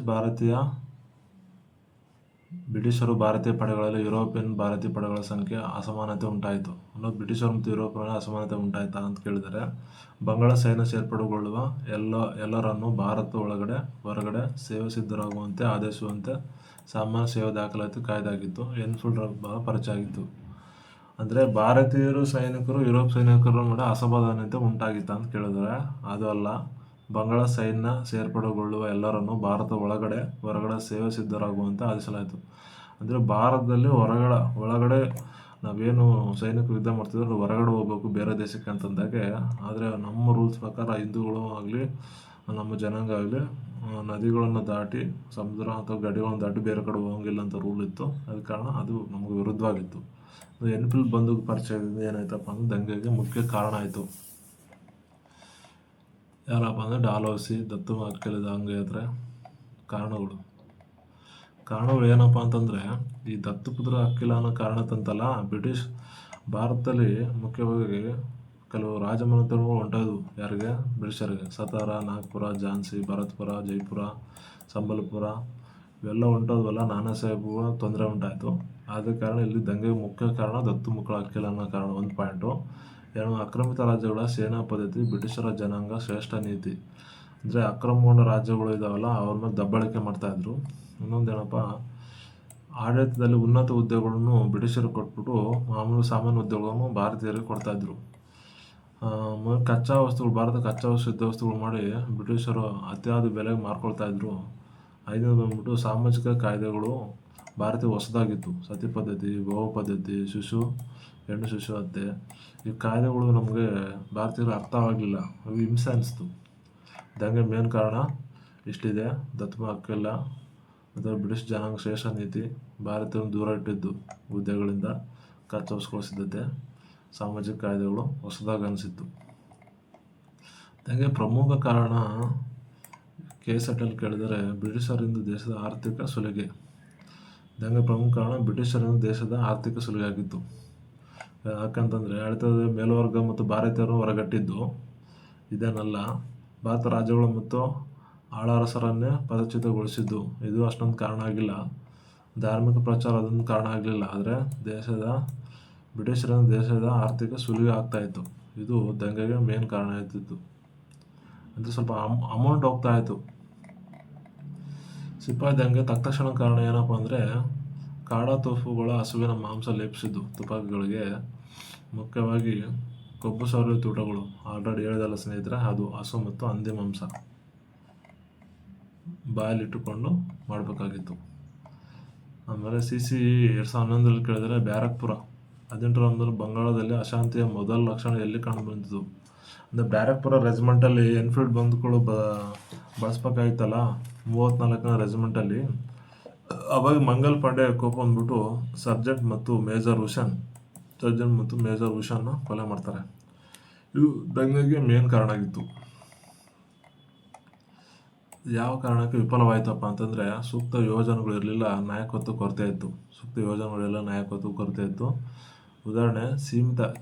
ಭಾರತೀಯ ಬ್ರಿಟಿಷರು ಭಾರತೀಯ ಪಡೆಗಳಲ್ಲಿ ಯುರೋಪಿಯನ್ ಭಾರತೀಯ ಪಡೆಗಳ ಸಂಖ್ಯೆ ಅಸಮಾನತೆ ಉಂಟಾಯಿತು. ಅನ್ನೋದು ಬ್ರಿಟಿಷರು ಮತ್ತು ಯುರೋಪಿಯನ್ ಅಸಮಾನತೆ ಉಂಟಾಯಿತಾ ಅಂತ ಕೇಳಿದರೆ, ಬಂಗಾಳ ಸೈನ್ಯ ಸೇರ್ಪಡೆಗೊಳ್ಳುವ ಎಲ್ಲರನ್ನೂ ಭಾರತ ಒಳಗಡೆ ಹೊರಗಡೆ ಸೇವೆ ಸಿದ್ಧರಾಗುವಂತೆ ಆದೇಶಿಸುವಂತೆ ಸಾಮಾನ್ಯ ಸೇವಾ ದಾಖಲಾತಿ ಕಾಯ್ದೆ ಆಗಿತ್ತು. ಎನ್ಫೀಲ್ಡ್ ಪರಿಚಯ ಆಗಿತ್ತು. ಅಂದರೆ ಭಾರತೀಯರು ಸೈನಿಕರು ಯುರೋಪ್ ಸೈನಿಕರ ನಡುವೆ ಅಸಮಾಧಾನತೆ ಉಂಟಾಗಿತ್ತ ಅಂತ ಕೇಳಿದರೆ, ಅದು ಅಲ್ಲ. ಬಂಗಾಳ ಸೈನ್ಯ ಸೇರ್ಪಡೆಗೊಳ್ಳುವ ಎಲ್ಲರನ್ನೂ ಭಾರತ ಹೊರಗಡೆ ಸೇವೆ ಸಿದ್ಧರಾಗುವಂತೆ ಆದೇಶಿಸಲಾಯಿತು. ಅಂದರೆ ಭಾರತದಲ್ಲಿ ಒಳಗಡೆ ನಾವೇನು ಸೈನಿಕರು ಯುದ್ಧ ಮಾಡ್ತಿದ್ರು ಹೊರಗಡೆ ಹೋಗ್ಬೇಕು ಬೇರೆ ದೇಶಕ್ಕೆ ಅಂತಂದಾಗೆ. ಆದರೆ ನಮ್ಮ ರೂಲ್ಸ್ ಪ್ರಕಾರ ಹಿಂದೂಗಳು ಆಗಲಿ ನಮ್ಮ ಜನಾಂಗ ಆಗಲಿ ನದಿಗಳನ್ನು ದಾಟಿ ಸಮುದ್ರ ಅಥವಾ ಗಡಿಗಳನ್ನು ದಾಟಿ ಬೇರೆ ಕಡೆ ಹೋಗಂಗಿಲ್ಲ ಅಂತ ರೂಲ್ ಇತ್ತು. ಅದ ಕಾರಣ ಅದು ನಮಗೆ ವಿರುದ್ಧವಾಗಿತ್ತು. ಎನ್ಫೀಲ್ಡ್ ಬಂದೂಕು ಪರಿಚಯದಿಂದ ಏನಾಯ್ತಪ್ಪ ಅಂದ್ರೆ ದಂಗೆಗೆ ಮುಖ್ಯ ಕಾರಣ ಆಯಿತು. ಯಾರಪ್ಪ ಅಂದರೆ ಡಾಲೌಸಿ, ದತ್ತು ಹಕ್ಕಿಲ ದಂಗೆಯಾದ್ರೆ ಕಾರಣಗಳು ಏನಪ್ಪ ಅಂತಂದರೆ, ಈ ದತ್ತುಪುತ್ರ ಹಕ್ಕಿಲ ಅನ್ನೋ ಕಾರಣ ತಂತಲ್ಲ, ಬ್ರಿಟಿಷ್ ಭಾರತದಲ್ಲಿ ಮುಖ್ಯವಾಗಿ ಕೆಲವು ರಾಜಮನೆತನಗಳು ಹೊಂಟೋದು. ಯಾರಿಗೆ? ಬ್ರಿಟಿಷರಿಗೆ. ಸತಾರ, ನಾಗ್ಪುರ, ಝಾನ್ಸಿ, ಭರತ್ಪುರ, ಜೈಪುರ, ಸಂಬಲ್ಪುರ ಇವೆಲ್ಲ ಹೊಂಟೋದ್ವಲ್ಲ. ನಾನಾ ಸಾಹೇಬ್ಗಳು ತೊಂದರೆ ಉಂಟಾಯಿತು. ಆದ ಕಾರಣ ಇಲ್ಲಿ ದಂಗೆಗೆ ಮುಖ್ಯ ಕಾರಣ ದತ್ತು ಮಕ್ಕಳ ಹಕ್ಕಿಲ ಅನ್ನೋ ಕಾರಣ ಒಂದು ಪಾಯಿಂಟು. ಎರಡು, ಆಕ್ರಮಿತ ರಾಜ್ಯಗಳ ಸೇನಾ ಪದ್ಧತಿ, ಬ್ರಿಟಿಷರ ಜನಾಂಗ ಶ್ರೇಷ್ಠ ನೀತಿ. ಅಂದರೆ ಆಕ್ರಮಗೊಂಡ ರಾಜ್ಯಗಳು ಇದಾವಲ್ಲ ಅವ್ರ ಮೇಲೆ ದಬ್ಬಾಳಿಕೆ ಮಾಡ್ತಾಯಿದ್ರು. ಇನ್ನೊಂದೇನಪ್ಪ, ಆಡಳಿತದಲ್ಲಿ ಉನ್ನತ ಹುದ್ದೆಗಳನ್ನು ಬ್ರಿಟಿಷರಿಗೆ ಕೊಟ್ಬಿಟ್ಟು ಸಾಮಾನ್ಯ ಹುದ್ದೆಗಳನ್ನು ಭಾರತೀಯರಿಗೆ ಕೊಡ್ತಾಯಿದ್ರು. ಭಾರತ ಕಚ್ಚಾ ವಸ್ತು ಸಿದ್ಧ ವಸ್ತುಗಳು ಮಾಡಿ ಬ್ರಿಟಿಷರು ಅತಿಯಾದ ಬೆಲೆಗೆ ಮಾರ್ಕೊಳ್ತಾಯಿದ್ರು. ಐದನೇದು ಬಂದ್ಬಿಟ್ಟು ಸಾಮಾಜಿಕ ಕಾಯ್ದೆಗಳು ಭಾರತೀಯ ಹೊಸದಾಗಿತ್ತು. ಸತಿ ಪದ್ಧತಿ, ಗೋವು ಪದ್ಧತಿ, ಹೆಣ್ಣು ಶಿಶು ಹತ್ಯೆ ಈ ಕಾಯ್ದೆಗಳು ನಮಗೆ ಭಾರತೀಯರು ಅರ್ಥವಾಗಲಿಲ್ಲ. ಅವು ಹಿಂಸೆ ಅನಿಸ್ತು. ದಂಗೆ ಮೇನ್ ಕಾರಣ ಇಷ್ಟಿದೆ. ದತ್ತು ಹಕ್ಕಿಲ್ಲ ಅಥವಾ ಬ್ರಿಟಿಷ್ ಜನಾಂಗ ಶ್ರೇಷ್ಠ ನೀತಿ, ಭಾರತೀಯರನ್ನು ದೂರ ಇಟ್ಟಿದ್ದು ಹುದ್ದೆಗಳಿಂದ, ಕಚ್ಚಾ ವಸ್ತುಗಳ ಸಿದ್ಧತೆ, ಸಾಮಾಜಿಕ ಕಾಯ್ದೆಗಳು ಹೊಸದಾಗಿ ಅನಿಸಿತ್ತು. ದಂಗೆ ಪ್ರಮುಖ ಕಾರಣ KSET ಕೇಳಿದರೆ ಬ್ರಿಟಿಷರಿಂದ ದೇಶದ ಆರ್ಥಿಕ ಸುಲಿಗೆ. ದಂಗೆ ಪ್ರಮುಖ ಕಾರಣ ಬ್ರಿಟಿಷರಿಂದ ದೇಶದ ಆರ್ಥಿಕ ಸುಲಿಗೆ ಆಗಿತ್ತು. ಯಾಕಂತಂದರೆ ಆಡಳಿತದ ಮೇಲ್ವರ್ಗ ಮತ್ತು ಭಾರತೀಯರು ಹೊರಗಟ್ಟಿದ್ದು ಇದೇನಲ್ಲ. ಭಾರತ ರಾಜ್ಯಗಳು ಮತ್ತು ಆಳರಸರನ್ನೇ ಪದಚ್ಯುತಗೊಳಿಸಿದ್ದು ಇದು ಅಷ್ಟೊಂದು ಕಾರಣ ಆಗಿಲ್ಲ. ಧಾರ್ಮಿಕ ಪ್ರಚಾರ ಅದೊಂದು ಕಾರಣ ಆಗಲಿಲ್ಲ. ಆದರೆ ಬ್ರಿಟಿಷರಿಂದ ದೇಶದ ಆರ್ಥಿಕ ಸುಲಿಗೆ ಆಗ್ತಾಯಿತ್ತು. ಇದು ದಂಗೆಗೆ ಮೇನ್ ಕಾರಣ ಆಯ್ತಿತ್ತು. ಅಂದರೆ ಸ್ವಲ್ಪ ಅಮೌಂಟ್ ಹೋಗ್ತಾಯಿತ್ತು. ಸಿಪಾಯಿ ದಂಗೆ ತಕ್ಷಣ ಕಾರಣ ಏನಪ್ಪ ಅಂದರೆ, ಕಾಡಾ ತೋಪುಗಳ ಹಸುವಿನ ಮಾಂಸ ಲೇಪಿಸಿದ್ದು ತುಪಾಕಿಗಳಿಗೆ. ಮುಖ್ಯವಾಗಿ ಕೊಬ್ಬು ಸವರಿದ ತೂಟಗಳು. ಆಲ್ರೆಡಿ ಹೇಳಿದಲ್ಲ ಸ್ನೇಹಿತರೆ, ಅದು ಹಸು ಮತ್ತು ಹಂದಿ ಮಾಂಸ ಬಾಯಲ್ಲಿಟ್ಟುಕೊಂಡು ಮಾಡಬೇಕಾಗಿತ್ತು. ಆಮೇಲೆ CC 2011 ಕೇಳಿದರೆ ಬ್ಯಾರಕ್ಪುರ 1811 ಬಂಗಾಳದಲ್ಲಿ ಅಶಾಂತಿಯ ಮೊದಲ ಲಕ್ಷಣ ಎಲ್ಲಿ ಕಂಡುಬಂದಿತು? ಅಂದರೆ ಬ್ಯಾರಕ್ಪುರ ರೆಜಿಮೆಂಟಲ್ಲಿ ಎನ್ಫೀಲ್ಡ್ ಬಂದುಗಳು ಬಳಸ್ಬೇಕಾಗಿತ್ತಲ್ಲ 34ನೇ ರೆಜಿಮೆಂಟಲ್ಲಿ. ಅವಾಗ ಮಂಗಲ್ ಪಾಂಡೆ ಕೋಪ ಅಂದ್ಬಿಟ್ಟು ಸರ್ಜೆಂಟ್ ಮತ್ತು ಮೇಜರ್ ಹುಷನ್ನ ಕೊಲೆ ಮಾಡ್ತಾರೆ. ಇದು ದಂಗೆಗೆ ಮೇನ್ ಕಾರಣ ಆಗಿತ್ತು. ಯಾವ ಕಾರಣಕ್ಕೆ ವಿಫಲವಾಯ್ತಪ್ಪ ಅಂತಂದರೆ ಸೂಕ್ತ ಯೋಜನೆಗಳು ಇರಲಿಲ್ಲ, ನಾಯಕತ್ವ ಕೊರತೆ ಇತ್ತು. ಉದಾಹರಣೆ,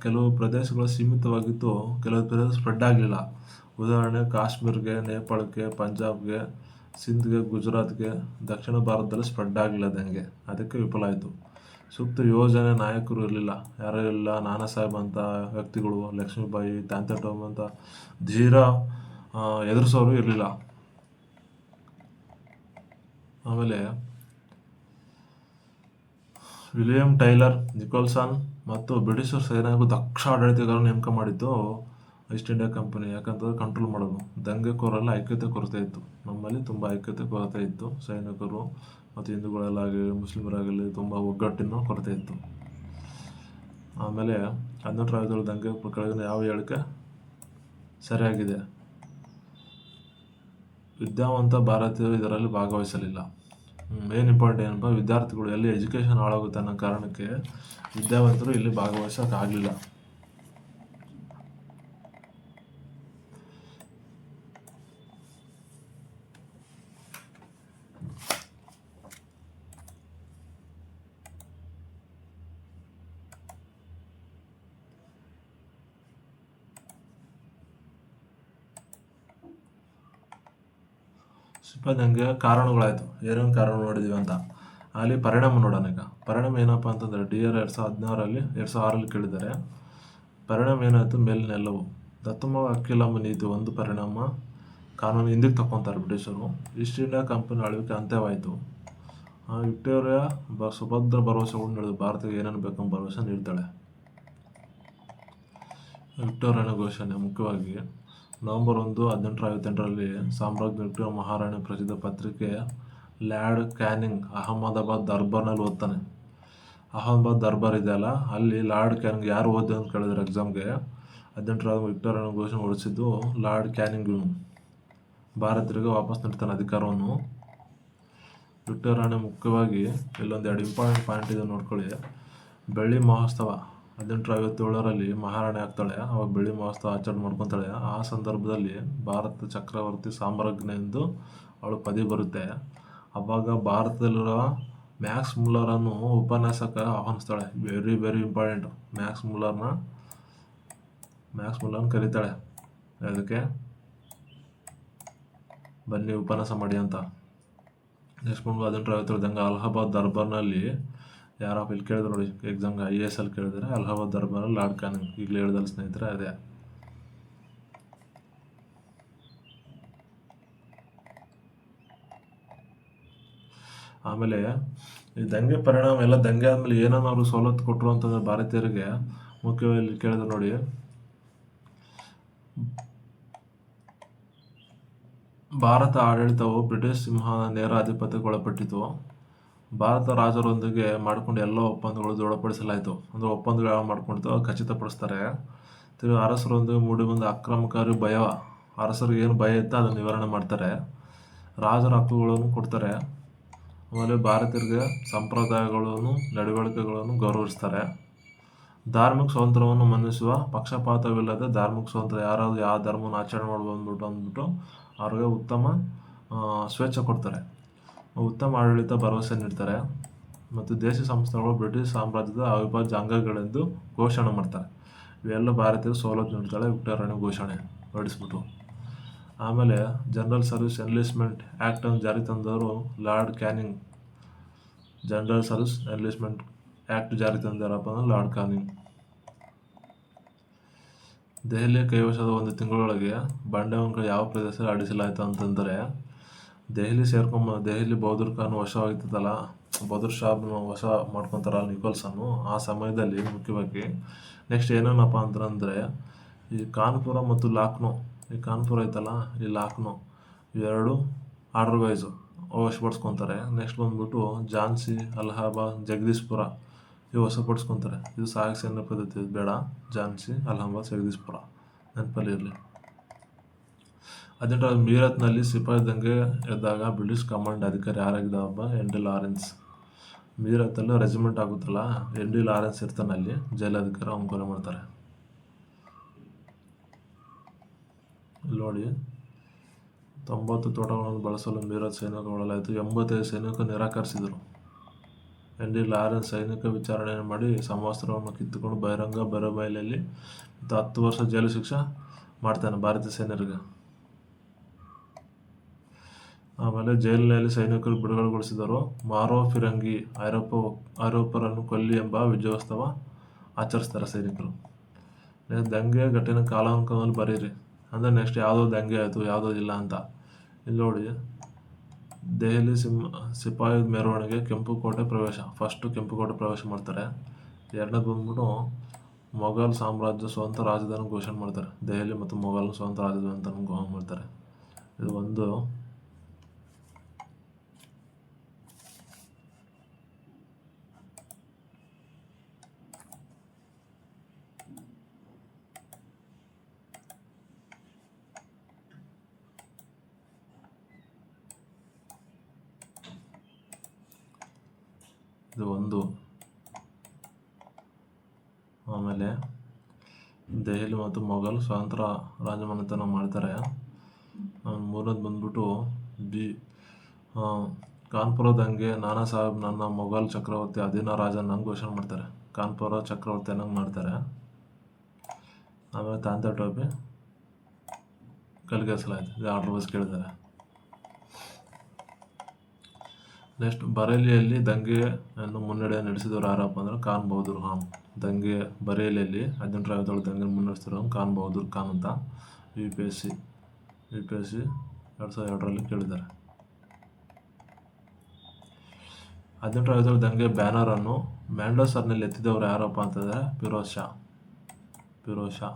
ಕೆಲವು ಪ್ರದೇಶಗಳು ಸೀಮಿತವಾಗಿತ್ತು, ಕೆಲವು ಪ್ರದೇಶ ಸ್ಪ್ರೆಡ್ ಆಗಲಿಲ್ಲ. ಉದಾಹರಣೆ, ಕಾಶ್ಮೀರ್ಗೆ, ನೇಪಾಳಕ್ಕೆ, ಪಂಜಾಬ್ಗೆ, ಸಿಂಧ್ಗೆ, ಗುಜರಾತ್ಗೆ, ದಕ್ಷಿಣ ಭಾರತದಲ್ಲಿ ಸ್ಪ್ರೆಡ್ ಆಗಲಿಲ್ಲ ದಂಗೆ, ಅದಕ್ಕೆ ವಿಫಲ ಆಯಿತು. ಸೂಕ್ತ ಯೋಜನೆ, ನಾಯಕರು ಇರಲಿಲ್ಲ, ಯಾರೂ ಇಲ್ಲ. ನಾನಾ ಸಾಹೇಬ್ ಅಂತ ವ್ಯಕ್ತಿಗಳು, ಲಕ್ಷ್ಮೀಬಾಯಿ, ತಾಂತ್ಯಾಟೋಮ್ ಅಂತ ಧೀರ ಎದುರಿಸೋರು ಇರಲಿಲ್ಲ. ಆಮೇಲೆ ವಿಲಿಯಂ ಟೈಲರ್ ನಿಕೋಲ್ಸನ್ ಮತ್ತು ಬ್ರಿಟಿಷರ್ ಸೇನೆಗೂ ದಕ್ಷ ಆಡಳಿತಗಾರರು ನೇಮಕ ಮಾಡಿದ್ದು ಈಸ್ಟ್ ಇಂಡಿಯಾ ಕಂಪನಿ. ಯಾಕಂತಂದ್ರೆ ಕಂಟ್ರೋಲ್ ಮಾಡೋದು. ದಂಗೆಕೋರೆಲ್ಲ ಐಕ್ಯತೆ ಕೊರತೆ ಇತ್ತು. ನಮ್ಮಲ್ಲಿ ತುಂಬ ಐಕ್ಯತೆ ಕೊರತೆ ಇತ್ತು. ಸೈನಿಕರು ಮತ್ತು ಹಿಂದೂಗಳಲ್ಲಾಗಲಿ ಮುಸ್ಲಿಮರಾಗಲಿ ತುಂಬ ಒಗ್ಗಟ್ಟಿನ ಕೊರತೆ ಇತ್ತು. ಆಮೇಲೆ 1857 ದಂಗೆ ಕೆಳಗಿನ ಯಾವ ಹೇಳಿಕೆ ಸರಿಯಾಗಿದೆ? ವಿದ್ಯಾವಂತ ಭಾರತೀಯರು ಇದರಲ್ಲಿ ಭಾಗವಹಿಸಲಿಲ್ಲ. ಮೇನ್ ಇಂಪಾರ್ಟೆಂಟ್ ಏನಪ್ಪ, ವಿದ್ಯಾರ್ಥಿಗಳು ಎಲ್ಲಿ ಎಜುಕೇಷನ್ ಹಾಳಾಗುತ್ತೆ ಅನ್ನೋ ಕಾರಣಕ್ಕೆ ವಿದ್ಯಾವಂತರು ಇಲ್ಲಿ ಭಾಗವಹಿಸೋಕ್ಕಾಗಲಿಲ್ಲ. ಸಿಪಾಯಿ ದಂಗೆ ಕಾರಣಗಳಾಯಿತು. ಏನೇನು ಕಾರಣ ನೋಡಿದೀವಿ ಅಂತ. ಅಲ್ಲಿ ಪರಿಣಾಮ ನೋಡೋಣ ಈಗ. ಪರಿಣಾಮ ಏನಪ್ಪ ಅಂತಂದರೆ DR 2006ರಲ್ಲಿ ಕೇಳಿದ್ದಾರೆ. ಪರಿಣಾಮ ಏನಾಯಿತು? ಮೇಲಿನೆಲ್ಲವು. ದತ್ತುಮ ಅಕ್ಕಿಲಮ್ಮ ನೀತಿ ಒಂದು ಪರಿಣಾಮ. ಕಾನೂನು ಹಿಂದಕ್ಕೆ ತಗೊತಾರೆ ಬ್ರಿಟಿಷರು. ಈಸ್ಟ್ ಇಂಡಿಯಾ ಕಂಪನಿ ಆಳ್ವಿಕೆ ಅಂತ್ಯವಾಯಿತು. ವಿಕ್ಟೋರಿಯಾ ಸುಭದ್ರ ಭರವಸೆಗಳು ನೀಡಿದ ಭಾರತಕ್ಕೆ ಏನೇನು ಬೇಕಂಬ ಭರವಸೆ ನೀಡ್ತಾಳೆ. ವಿಕ್ಟೋರಿಯಾನ ಘೋಷಣೆ ಮುಖ್ಯವಾಗಿ ನವೆಂಬರ್ 1, 1858ರಲ್ಲಿ ಸಾಮ್ರಾಜ್ಞಿ ವಿಕ್ಟೋರಿಯಾ ಮಹಾರಾಣಿ ಪ್ರಸಿದ್ಧ ಪತ್ರಿಕೆ ಲ್ಯಾರ್ಡ್ ಕ್ಯಾನಿಂಗ್ ಅಹಮದಾಬಾದ್ ದರ್ಬಾರ್ನಲ್ಲಿ ಓದ್ತಾನೆ. ಅಹಮದಾಬಾದ್ ದರ್ಬಾರ್ ಇದೆಯಲ್ಲ, ಅಲ್ಲಿ ಲಾರ್ಡ್ ಕ್ಯಾನಿಂಗ್ ಯಾರು ಓದಿ ಅಂತ ಕೇಳಿದ್ರೆ ಎಕ್ಸಾಮ್ಗೆ, 1800 ವಿಕ್ಟೋರಿಯಾನ ಘೋಷಣೆ ಹೊರಡಿಸಿದ್ದು ಲಾರ್ಡ್ ಕ್ಯಾನಿಂಗ್. ಭಾರತೀಯರಿಗೆ ವಾಪಸ್ ನೀಡ್ತಾನೆ ಅಧಿಕಾರವನ್ನು. ವಿಕ್ಟೋರಿಯಾನ ಮುಖ್ಯವಾಗಿ ಇಲ್ಲೊಂದು 2 ಇಂಪಾರ್ಟೆಂಟ್ ಪಾಯಿಂಟ್ ಇದೆ ನೋಡ್ಕೊಳ್ಳಿ. ಬೆಳ್ಳಿ ಮಹೋತ್ಸವ 1857ರಲ್ಲಿ ಮಹಾರಾಣಿ ಆಗ್ತಾಳೆ. ಅವಾಗ ಬೆಳ್ಳಿ ಮಹೋತ್ಸವ ಆಚರಣೆ ಮಾಡ್ಕೊತಾಳೆ. ಆ ಸಂದರ್ಭದಲ್ಲಿ ಭಾರತ ಚಕ್ರವರ್ತಿ ಸಾಮ್ರಾಜ್ಞಿ ಎಂದು ಅವಳು ಪದವಿ ಬರುತ್ತೆ. ಅವಾಗ ಭಾರತದಲ್ಲಿರುವ ಮ್ಯಾಕ್ಸ್ ಮುಲ್ಲರನ್ನು ಉಪನ್ಯಾಸಕ ಆಹ್ವಾನಿಸ್ತಾಳೆ. Very very important. ಮ್ಯಾಕ್ಸ್ ಮುಲ್ಲರ್ನ ಕರೀತಾಳೆ. ಅದಕ್ಕೆ ಬನ್ನಿ ಉಪನ್ಯಾಸ ಮಾಡಿ ಅಂತ. ನೆಕ್ಸ್ಟ್ ಬಂದು 1857 ದಂಗೆ ಅಲಹಾಬಾದ್ ದರ್ಬಾರ್ನಲ್ಲಿ ಯಾರಪ್ಪ ಇಲ್ಲಿ ಕೇಳಿದ್ರು ನೋಡಿ ಎಕ್ಸಾಮ್ಗೆ, IAS ಅಲ್ಲಿ ಕೇಳಿದರೆ ಅಲಹಾಬಾದ್ ದರ್ಬಾರಲ್ಲಿ ಲಾರ್ಡ್ ಕ್ಯಾನಿಂಗ್. ಈಗಲೇ ಹೇಳಿದಲ್ಲ ಸ್ನೇಹಿತರೆ, ಅದೇ. ಆಮೇಲೆ ಈ ದಂಗೆ ಪರಿಣಾಮ ಎಲ್ಲ ದಂಗೆ ಆದಮೇಲೆ ಏನೋ ಅವರು ಸವಲತ್ತು ಕೊಟ್ಟರು ಅಂತಂದ್ರೆ ಭಾರತೀಯರಿಗೆ ಮುಖ್ಯವಾಗಿ ಕೇಳಿದ್ರು ನೋಡಿ. ಭಾರತ ಆಡಳಿತವು ಬ್ರಿಟಿಷ್ ಸಿಂಹದ ನೇರ ಆಧಿಪತ್ಯಕ್ಕೆ ಒಳಪಟ್ಟಿತು. ಭಾರತ ರಾಜರೊಂದಿಗೆ ಮಾಡಿಕೊಂಡು ಎಲ್ಲ ಒಪ್ಪಂದಗಳು ದೃಢಪಡಿಸಲಾಯಿತು. ಅಂದರೆ ಒಪ್ಪಂದಗಳು ಯಾವ ಮಾಡ್ಕೊಂಡಿತ್ತು ಖಚಿತಪಡಿಸ್ತಾರೆ. ಅರಸರೊಂದಿಗೆ ಮೂಡಿಬಂದ ಆಕ್ರಮಣಕಾರಿ ಭಯ, ಅರಸರಿಗೆ ಏನು ಭಯ ಇತ್ತು ಅದನ್ನು ನಿವಾರಣೆ ಮಾಡ್ತಾರೆ. ರಾಜರ ಹಕ್ಕುಗಳನ್ನು ಕೊಡ್ತಾರೆ. ಆಮೇಲೆ ಭಾರತೀಯರಿಗೆ ಸಂಪ್ರದಾಯಗಳನ್ನು ನಡವಳಿಕೆಗಳನ್ನು ಗೌರವಿಸ್ತಾರೆ. ಧಾರ್ಮಿಕ ಸ್ವಾತಂತ್ರ್ಯವನ್ನು ಮನ್ನಿಸುವ ಪಕ್ಷಪಾತವಿಲ್ಲದೆ ಧಾರ್ಮಿಕ ಸ್ವಾತಂತ್ರ್ಯ, ಯಾರಾದರೂ ಯಾವ ಧರ್ಮವನ್ನು ಆಚರಣೆ ಮಾಡ್ಬೋದು ಅಂದ್ಬಿಟ್ಟು ಅವ್ರಿಗೆ ಉತ್ತಮ ಸ್ವೇಚ್ಛೆ ಕೊಡ್ತಾರೆ. ಉತ್ತಮ ಆಡಳಿತ ಭರವಸೆ ನೀಡ್ತಾರೆ. ಮತ್ತು ದೇಶಿ ಸಂಸ್ಥೆಗಳು ಬ್ರಿಟಿಷ್ ಸಾಮ್ರಾಜ್ಯದ ಅವಿಭಾಜ್ಯ ಅಂಗಗಳೆಂದು ಘೋಷಣೆ ಮಾಡ್ತಾರೆ. ಇವೆಲ್ಲ ಭಾರತೀಯರು ಸವಲತ್ತು ನೀಡ್ತಾಳೆ ವಿಕ್ಟೋರಿಯಾ ಘೋಷಣೆ ಹೊರಡಿಸ್ಬಿಟ್ಟು. ಆಮೇಲೆ ಜನರಲ್ ಸರ್ವಿಸ್ ಎನ್ಲಿಸ್ಟ್ಮೆಂಟ್ ಆ್ಯಕ್ಟನ್ನು ಜಾರಿ ತಂದವರು Lord Canning. General service enlistment act ಜಾರಿ ತಂದಾರಪ್ಪ ಅಂದ್ರೆ ಲಾರ್ಡ್ ಕ್ಯಾನಿಂಗ್. ದೆಹಲಿಯ ಕೈವಶದ 1 ತಿಂಗಳೊಳಗೆ ಬಂಡೆವನ್ನು ಯಾವ ಪ್ರದೇಶದಲ್ಲಿ ಅಡಿಸಲಾಯಿತು ಅಂತಂದರೆ, ದೆಹಲಿ ಬೌದರ್ ಖಾನ್ ವಶವಾಗಿತ್ತಲ್ಲ, ಬೌದರ್ ಶಾಬ್ನ ವಶ ಮಾಡ್ಕೊತಾರಲ್ಲ ನಿಕೋಲ್ಸನ್ನು, ಆ ಸಮಯದಲ್ಲಿ ಮುಖ್ಯವಾಗಿ ನೆಕ್ಸ್ಟ್ ಏನೇನಪ್ಪ ಅಂತಂದರೆ ಈ ಕಾನ್ಪುರ ಮತ್ತು ಲಾಕ್ನೋ, ಈ ಕಾನ್ಪುರ ಐತಲ್ಲ ಈ ಲಾಕ್ನೋ, ಇವೆರಡು ಆರ್ಡರ್ ವೈಸು ವಶಪಡಿಸ್ಕೊತಾರೆ. ನೆಕ್ಸ್ಟ್ ಬಂದ್ಬಿಟ್ಟು ಝಾನ್ಸಿ, ಅಲಹಾಬಾದ್, ಜಗದೀಶ್ಪುರ ಇವು ವಶಪಡಿಸ್ಕೊತಾರೆ. ಇದು ಸಹಾಯಕ ಸೈನ್ಯ ಪದ್ಧತಿ ಬೇಡ. ಝಾನ್ಸಿ, ಅಲಹಾಬಾದ್, ಜಗದೀಶ್ಪುರ ನೆನಪಲ್ಲಿ ಇರಲಿ. ಹದಿನೆಂಟರ ಮೀರತ್ನಲ್ಲಿ ಸಿಪಾಯಿ ದಂಗೆ ಎದ್ದಾಗ ಬ್ರಿಟಿಷ್ ಕಮಾಂಡ್ ಅಧಿಕಾರಿ ಯಾರಾಗಿದ್ದ ಒಬ್ಬ ಹೆನ್ರಿ ಲಾರೆನ್ಸ್. ಮೀರತ್ತಲ್ಲೂ ರೆಜಿಮೆಂಟ್ ಆಗುತ್ತಲ್ಲ, ಹೆನ್ರಿ ಲಾರೆನ್ಸ್ ಇರ್ತಾನೆ ಅಲ್ಲಿ ಜೈಲಧಿಕಾರಿ, ಅವ್ನು ಕೊಲೆ ಮಾಡ್ತಾರೆ. ಇಲ್ಲಿ ನೋಡಿ, 90 ತೋಟಗಳನ್ನು ಬಳಸಲು ಮೀರತ್ ಸೈನಿಕರು ಒಳಲಾಯಿತು. 85 ಸೈನಿಕರು ನಿರಾಕರಿಸಿದರು. ಹೆನ್ರಿ ಲಾರೆನ್ಸ್ ಸೈನಿಕ ವಿಚಾರಣೆ ಮಾಡಿ ಸಮವಸ್ತ್ರವನ್ನು ಕಿತ್ತುಕೊಂಡು ಬಹಿರಂಗ ಬಯಲಲ್ಲಿ 10 ವರ್ಷ ಜೈಲು ಶಿಕ್ಷೆ ಮಾಡ್ತಾನೆ ಭಾರತೀಯ ಸೈನಿಕರಿಗೆ. ಆಮೇಲೆ ಜೈಲಿನಲ್ಲಿ ಸೈನಿಕರು ಬಿಡುಗಡೆಗೊಳಿಸಿದರು. ಮಾರೋ ಫಿರಂಗಿ, ಐರೋಪ್ಯರನ್ನು ಕೊಲ್ಲಿ ಎಂಬ ವಿಜಯೋತ್ಸವ ಆಚರಿಸ್ತಾರೆ ಸೈನಿಕರು. ದಂಗೆ ಘಟನೆ ಕಾಲಾನುಕ್ರಮದಲ್ಲಿ ಬರೀರಿ, ಅಂದರೆ ನೆಕ್ಸ್ಟ್ ಯಾವುದೋ ದಂಗೆ ಆಯಿತು ಯಾವುದೋ ಇಲ್ಲ ಅಂತ. ಇಲ್ಲಿ ನೋಡಿ, ದೆಹಲಿ ಸಿಪಾಯಿ ಮೆರವಣಿಗೆ ಕೆಂಪುಕೋಟೆ ಪ್ರವೇಶ. ಫಸ್ಟು ಕೆಂಪುಕೋಟೆ ಪ್ರವೇಶ ಮಾಡ್ತಾರೆ. ಎರಡನೇದು ಬಂದ್ಬಿಟ್ಟು ಮೊಘಲ್ ಸಾಮ್ರಾಜ್ಯ ಸ್ವತಂತ್ರ ರಾಜಧಾನಿ ಘೋಷಣೆ ಮಾಡ್ತಾರೆ. ದೆಹಲಿ ಮತ್ತು ಮೊಘಲ್ ಸ್ವತಂತ್ರ ರಾಜಧಾನಿ ಅಂತ ಘೋಷಣೆ ಮಾಡ್ತಾರೆ. ಇದು ಒಂದು. ಆಮೇಲೆ ದೆಹಲಿ ಮತ್ತು ಮೊಘಲ್ ಸ್ವತಂತ್ರ ರಾಜಮನೆತನ ಮಾಡ್ತಾರೆ. ಮೂರನೇದು ಬಂದ್ಬಿಟ್ಟು ಕಾನ್ಪುರ ದಂಗೆ, ನಾನಾ ಸಾಹೇಬ್ ನನ್ನ ಮೊಘಲ್ ಚಕ್ರವರ್ತಿ ಅಧೀನ ರಾಜನನ್ನು ಘೋಷಣೆ ಮಾಡ್ತಾರೆ. ಕಾನ್ಪುರ ಚಕ್ರವರ್ತಿ ಅನ್ನಂಗೆ ಮಾಡ್ತಾರೆ. ಆಮೇಲೆ ತಾಂತ ಟೋಪಿ ಕಲ್ಗೆಸಲಾಯಿತು, ಇದು ಆರ್ಡರ್ ಬಸ್ ಕೇಳಿದ್ದಾರೆ. ನೆಕ್ಸ್ಟ್ ಬರೇಲಿಯಲ್ಲಿ ದಂಗೆಯನ್ನು ಮುನ್ನಡೆ ನಡೆಸಿದವರು ಯಾರಪ್ಪ ಅಂದ್ರೆ ಖಾನ್ ಬಹದ್ದೂರ್ ಖಾನ್. ಬರೇಲಿಯಲ್ಲಿ 1857 ದಂಗೆ ಮುನ್ನಡೆಸಿದವರು ಖಾನ್ ಬಹದ್ದೂರ್ ಖಾನ್ ಅಂತ. UPSC 2002ರಲ್ಲಿ ಕೇಳಿದ್ದಾರೆ. 1857 ದಂಗೆ ಬ್ಯಾನರನ್ನು ಮ್ಯಾಂಡೋಸರ್ನಲ್ಲಿ ಎತ್ತಿದವರು ಯಾರಪ್ಪ ಅಂತಂದರೆ ಫಿರೋಜ್ ಶಾ.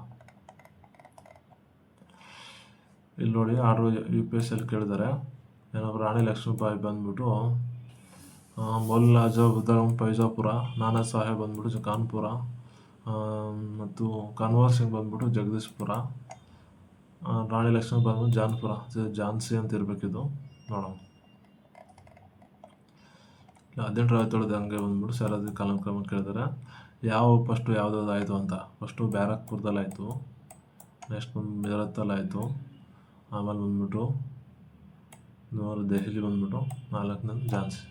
ಇಲ್ಲಿ ನೋಡಿ, UPSCಯಲ್ಲಿ ಕೇಳಿದ್ದಾರೆ. ಏನಪ್ಪ, ರಾಣಿ ಲಕ್ಷ್ಮೀಬಾಯಿ ಬಂದ್ಬಿಟ್ಟು ಮೌಲಾನಾ ಫೈಜಾಪುರ, ನಾನಾ ಸಾಹೇಬ್ ಬಂದ್ಬಿಟ್ಟು ಕಾನ್ಪುರ, ಮತ್ತು ಕನ್ವರ್ ಸಿಂಗ್ ಬಂದ್ಬಿಟ್ಟು ಜಗದೀಶ್ಪುರ, ರಾಣಿ ಲಕ್ಷ್ಮೀ ಬಂದ್ಬಿಟ್ಟು ಝಾನ್ಸಿ ಅಂತ ಇರಬೇಕಿದು. ನೋಡೋಣ. 1857 ದಂಗೆ ಬಂದ್ಬಿಟ್ಟು ಸರದಿ ಕಾಲಕ್ರಮ ಕೇಳಿದರೆ ಫಸ್ಟು ಯಾವುದಾಯ್ತು ಅಂತ. ಫಸ್ಟು ಬ್ಯಾರಕ್ಪುರದಲ್ಲಿ ಆಯಿತು, ನೆಕ್ಸ್ಟ್ ಬಂದು ಮೀರತ್ತಲ್ಲಿ ಆಯಿತು, ಆಮೇಲೆ ಬಂದ್ಬಿಟ್ಟು ದೆಹಲಿ ಬಂದ್ಬಿಟ್ಟು 4ನೇದು ಝಾನ್ಸಿ.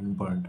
ಇಂಪಾರ್ಟೆಂಟ್.